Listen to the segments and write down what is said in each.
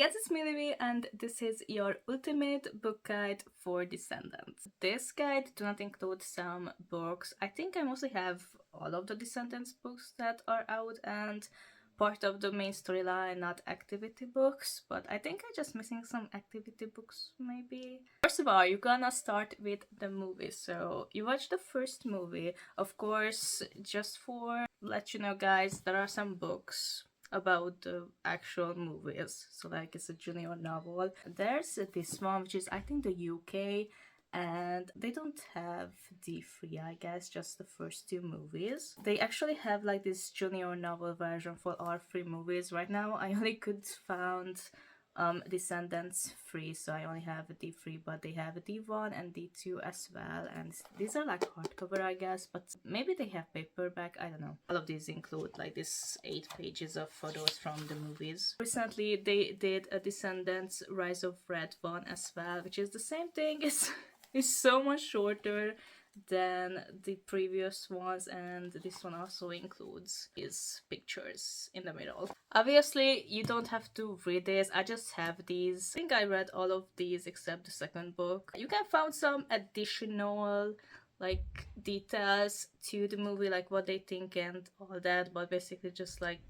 Yes, it's me, Livy, and this is your ultimate book guide for Descendants. This guide do not include some books. I think I mostly have all of the Descendants books that are out and part of the main storyline, not activity books, but I think I'm just missing some activity books, maybe. First of all, you're gonna start with the movie. So you watch the first movie. Of course, just for let you know, guys, there are some books about the actual movies, so like it's a junior novel. There's this one which is I think the UK, and they don't have D3, I guess, just the first two movies. They actually have like this junior novel version for all three movies. Right now I only could found Descendants free, so I only have a D3, but they have a D1 and D2 as well, and these are like hardcover, I guess, but maybe they have paperback, I don't know. All of these include like this 8 pages of photos from the movies. Recently they did a Descendants Rise of Red one as well, which is the same thing. It's so much shorter than the previous ones, and this one also includes his pictures in the middle. Obviously you don't have to read this, I just have these. I think I read all of these except the second book. You can find some additional like details to the movie, like what they think and all that, but basically just like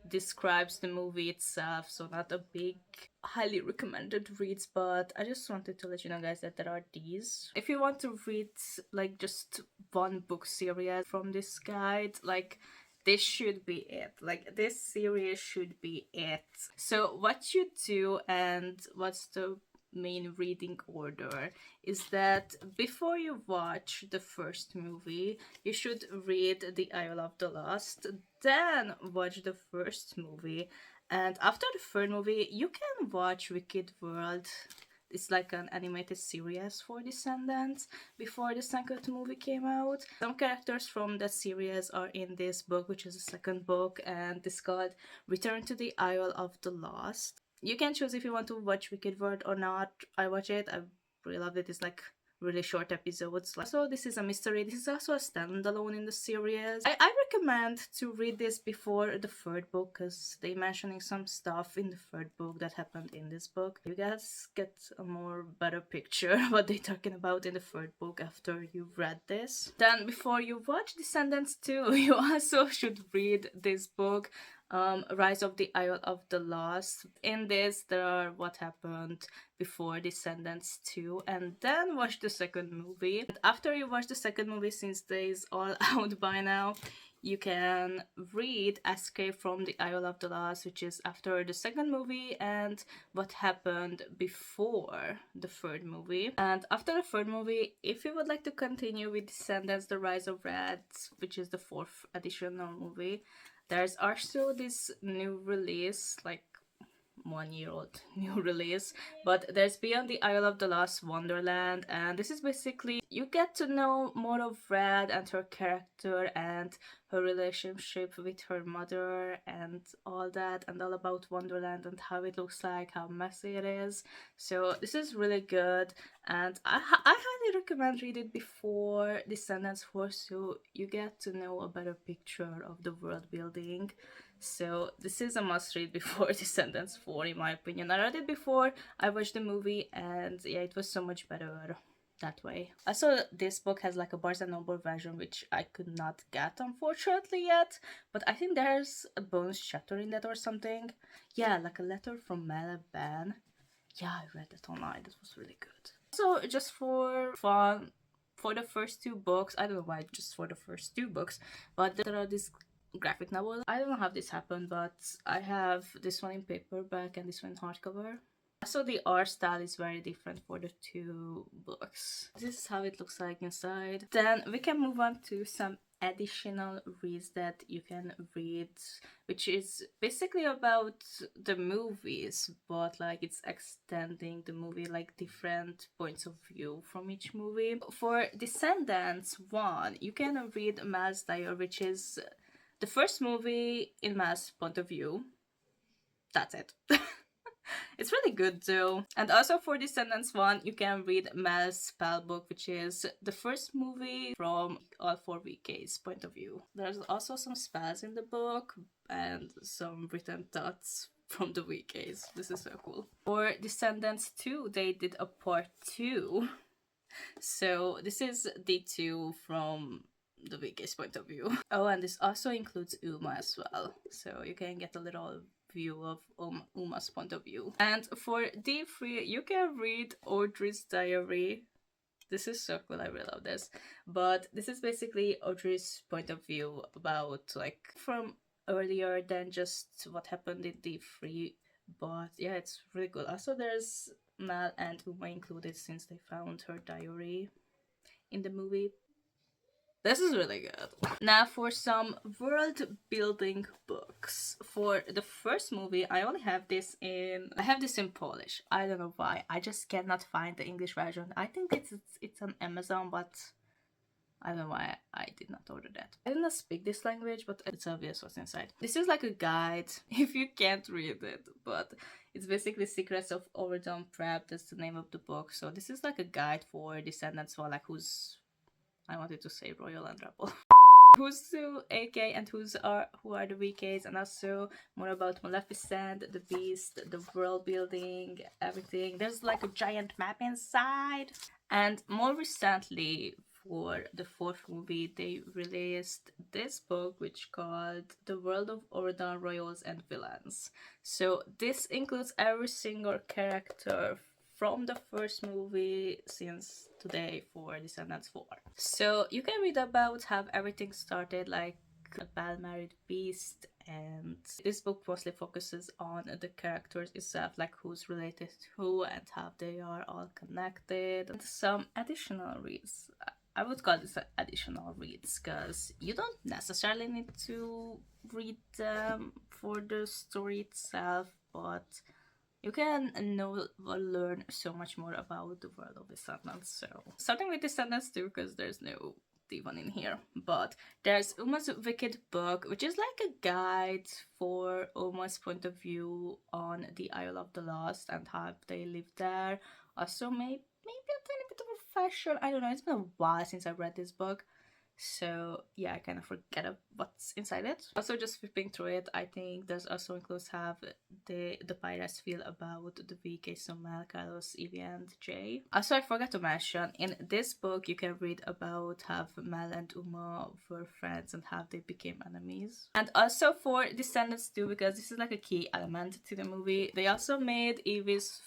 describes the movie itself, so not a big highly recommended reads, but I just wanted to let you know, guys, that there are these. If you want to read like just one book series from this guide, like this should be it. Like this series should be it. So what you do and what's the main reading order is that before you watch the first movie, you should read The Isle of the Lost, then watch the first movie, and after the third movie, you can watch Wicked World. It's like an animated series for Descendants before the second movie came out. Some characters from that series are in this book, which is the second book, and it's called Return to the Isle of the Lost. You can choose if you want to watch Wicked World or not. I watch it. I really love it. It's like really short episodes. So this is a mystery. This is also a standalone in the series. I recommend to read this before the third book, because they mentioning some stuff in the third book that happened in this book. You guys get a more better picture what they're talking about in the third book after you've read this. Then before you watch Descendants 2, you also should read this book, Rise of the Isle of the Lost. In this, there are what happened before Descendants 2, and then watch the second movie. And after you watch the second movie, since they is all out by now, you can read Escape from the Isle of the Lost, which is after the second movie, and what happened before the third movie. And after the third movie, if you would like to continue with Descendants The Rise of Red, which is the 4th additional movie, there's also this new release, like 1-year-old new release, but there's Beyond the Isle of the Lost Wonderland, and this is basically you get to know more of Red and her character and her relationship with her mother and all that, and all about Wonderland and how it looks like, how messy it is. So this is really good, and I highly recommend read it before Descendants 4, so you get to know a better picture of the world building. So this is a must read before Descendants 4, in my opinion. I read it before I watched the movie, and yeah, it was so much better that way. Also, this book has like a Barnes & Noble version, which I could not get unfortunately yet, but I think there's a bonus chapter in that or something. Yeah, like a letter from Mel Ben. Yeah, I read that online. That was really good. So just for fun, for the first two books, I don't know why just for the first two books, but there are these graphic novel. I don't know how this happened, but I have this one in paperback and this one in hardcover. So the art style is very different for the two books. This is how it looks like inside. Then we can move on to some additional reads that you can read, which is basically about the movies, but like it's extending the movie, like different points of view from each movie. For Descendants 1, you can read Mel's Diary, which is the first movie in Mel's point of view. That's it. It's really good though. And also for Descendants 1, you can read Mel's spell book, which is the first movie from all 4 VK's point of view. There's also some spells in the book and some written thoughts from the VKs. This is so cool. For Descendants 2, they did a part 2. So this is D2 from the VK's point of view. Oh, and this also includes Uma as well. So you can get a little view of Uma's point of view. And for D3, you can read Audrey's diary. This is so cool, I really love this. But this is basically Audrey's point of view about, like, from earlier than just what happened in D3. But yeah, it's really good. Also, there's Mel and Uma included since they found her diary in the movie. This is really good. Now for some world building books. For the first movie, I have this in Polish. I don't know why. I just cannot find the English version. I think it's on Amazon, but I don't know why I did not order that. I do not speak this language, but it's obvious what's inside. This is like a guide, if you can't read it, but it's basically Secrets of Overdone Prep. That's the name of the book. So this is like a guide for Descendants, for like I wanted to say Royal and Rebel. Who's the AK and who are the VKs, and also more about Maleficent, the Beast, the world building, everything. There's like a giant map inside. And more recently, for the fourth movie, they released this book which called The World of Ordon Royals and Villains. So this includes every single character from the first movie since today for Descendants 4. So you can read about how everything started, like a well-married beast, and this book mostly focuses on the characters itself, like who's related to who and how they are all connected. And some additional reads. I would call this additional reads because you don't necessarily need to read them for the story itself, but you can learn so much more about the world of Descendants. So starting with Descendants 2, because there's no D1 in here, but there's Uma's Wicked Book, which is like a guide for Uma's point of view on the Isle of the Lost and how they live there. Also maybe a tiny bit of a fashion. I don't know, it's been a while since I read this book. So yeah, I kind of forget what's inside it. Also, just flipping through it, I think there's also includes how the pirates feel about the VK, so Mel, Carlos, Evie, and Jay. Also, I forgot to mention, in this book you can read about how Mel and Uma were friends and how they became enemies. And also for Descendants 2, because this is like a key element to the movie, they also made Evie's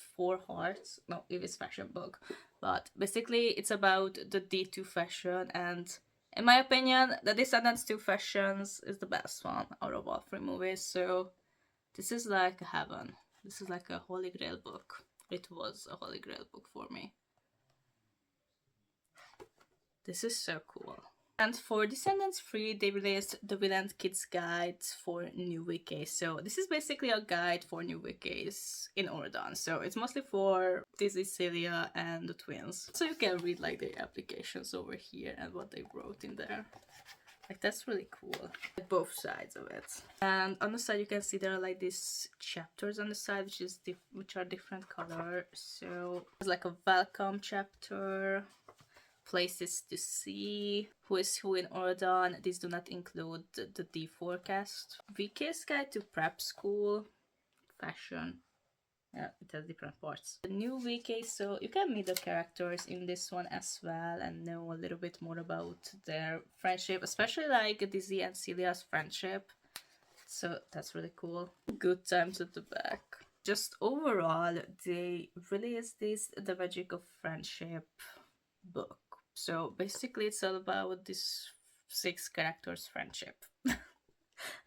fashion book. But basically it's about the D2 fashion, and in my opinion, the Descendants 2 fashions is the best one out of all 3 movies, so this is like heaven. This is like a holy grail book. It was a holy grail book for me. This is so cool. And for Descendants 3, they released the Villain Kids Guide for New Wikis. So this is basically a guide for New Wikis in Ordon. So it's mostly for Dizzy, Celia, and the twins. So you can read like their applications over here and what they wrote in there. Like, that's really cool. Both sides of it. And on the side you can see there are like these chapters on the side which are different color. So it's like a welcome chapter, places to see, who is who in Ordon. These do not include the D forecast. VK's Guide to Prep School, fashion. Yeah, it has different parts. The new VK, so you can meet the characters in this one as well and know a little bit more about their friendship, especially like Dizzy and Celia's friendship. So that's really cool. Good times at the back. Just overall, they released this The Magic of Friendship book. So basically it's all about this 6 characters' friendship.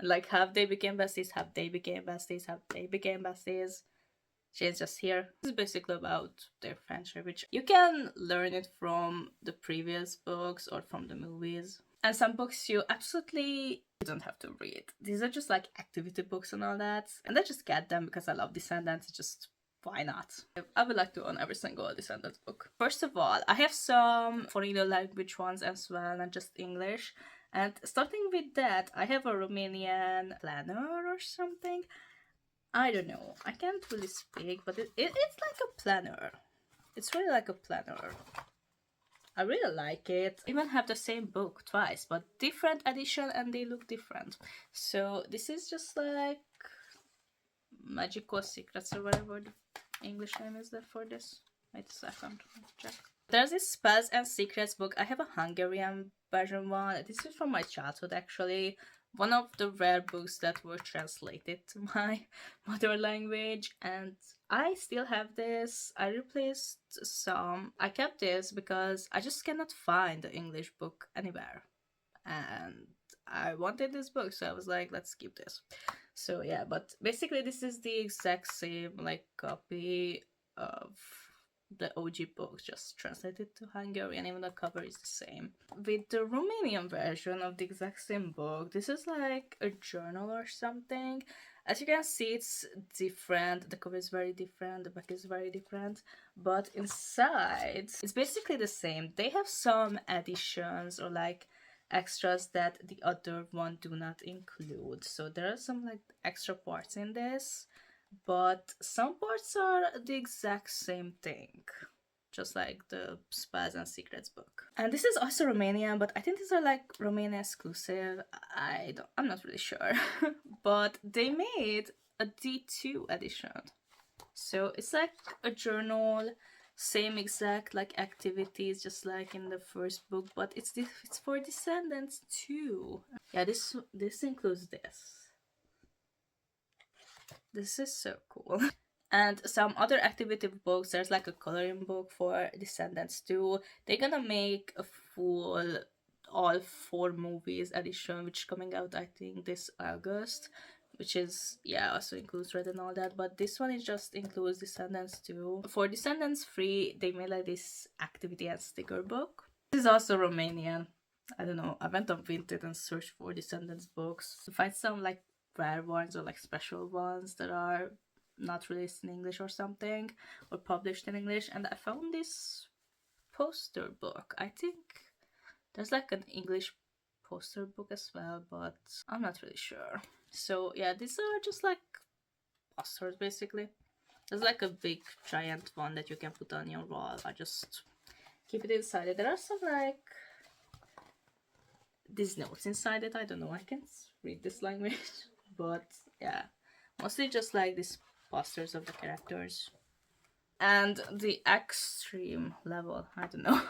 Like, have they became besties, have they became besties, have they became besties. She's just here. This is basically about their friendship, which you can learn it from the previous books or from the movies. And some books you absolutely don't have to read. These are just like activity books and all that. And I just get them because I love Descendants. Just why not? I would like to own every single Descendants book. First of all, I have some foreign language ones as well, not just English. And starting with that, I have a Romanian planner or something. I don't know. I can't really speak, but it's like a planner. It's really like a planner. I really like it. I even have the same book twice, but different edition and they look different. So this is just like Magical Secrets or whatever the English name is that for this. Wait a second, let's check. There's this Spells and Secrets book. I have a Hungarian version one. This is from my childhood actually. One of the rare books that were translated to my mother language, and I still have this. I replaced some. I kept this because I just cannot find the English book anywhere. And I wanted this book, so I was like, let's keep this. So yeah, but basically this is the exact same like copy of the OG book, just translated to Hungarian, even the cover is the same. With the Romanian version of the exact same book, this is like a journal or something. As you can see, it's different. The cover is very different, the back is very different, but inside it's basically the same. They have some additions or like extras that the other one do not include. So there are some like extra parts in this, but some parts are the exact same thing, just like the Spells and Secrets book. And this is also Romanian, but I think these are like Romania exclusive. I'm not really sure. But they made a D2 edition. So it's like a journal, same exact like activities, just like in the first book, but it's for Descendants too. Yeah, this includes this. This is so cool. And some other activity books. There's like a coloring book for Descendants too. They're gonna make a full all 4 movies edition, which is coming out I think this August, which is, yeah, also includes Red and all that, but this one is just includes Descendants too. For Descendants 3, they made like this activity and sticker book. This is also Romanian. I don't know, I went on Vinted and searched for Descendants books to find some like rare ones or like special ones that are not released in English or something, or published in English, and I found this poster book. I think there's like an English poster book as well, but I'm not really sure. So yeah, these are just like posters basically. There's like a big giant one that you can put on your wall. I just keep it inside it. There are some like these notes inside it. I don't know, I can't read this language. But yeah, mostly just like these posters of the characters. And the extreme level, I don't know.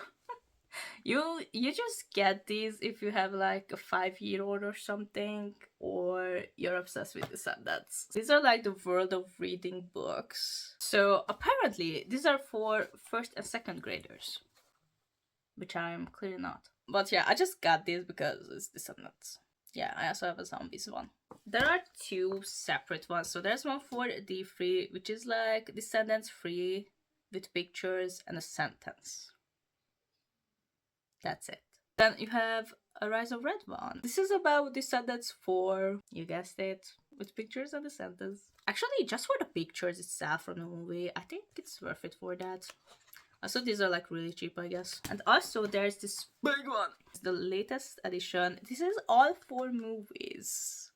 you just get these if you have like a 5-year-old or something, or you're obsessed with Descendants. These are like the world of reading books. So apparently these are for 1st and 2nd graders, which I'm clearly not. But yeah, I just got these because it's Descendants. Yeah, I also have a zombies one. There are 2 separate ones. So there's one for D3, which is like Descendants 3 with pictures and a sentence. That's it. Then you have a Rise of Red one. This is about Descendants 4, you guessed it, with pictures and a sentence. Actually, just for the pictures itself from the movie, I think it's worth it for that. Also, these are like really cheap, I guess. And also, there's this big one. It's the latest edition. This is all 4 movies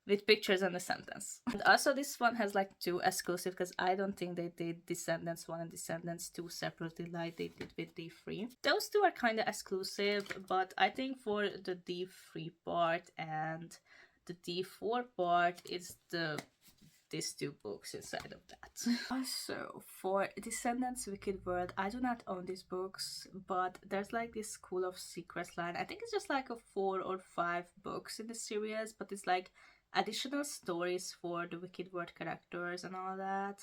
with pictures and a sentence. And also, this one has like 2 exclusive, because I don't think they did Descendants 1 and Descendants 2 separately like they did with D3. Those 2 are kind of exclusive, but I think for the D3 part and the D4 part, it's these 2 books inside of that. Also, for Descendants Wicked World, I do not own these books, but there's like this School of Secrets line. I think it's just like a 4 or 5 books in the series, but it's like additional stories for the Wicked World characters and all that.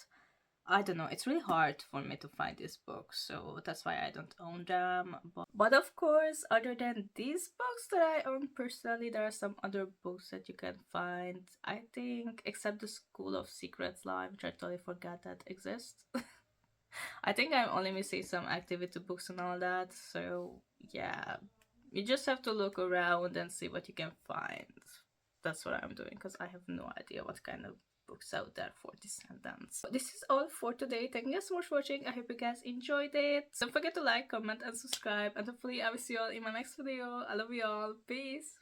I don't know, it's really hard for me to find these books, so that's why I don't own them. But of course, other than these books that I own personally, there are some other books that you can find. I think, except the School of Secrets line, which I totally forgot that exists. I think I'm only missing some activity books and all that, so yeah. You just have to look around and see what you can find. That's what I'm doing, because I have no idea what kind of books out there for Descendants. This is all for today. Thank you guys so much for watching. I hope you guys enjoyed it. Don't forget to like, comment and subscribe, and hopefully I will see you all in my next video. I love you all. Peace.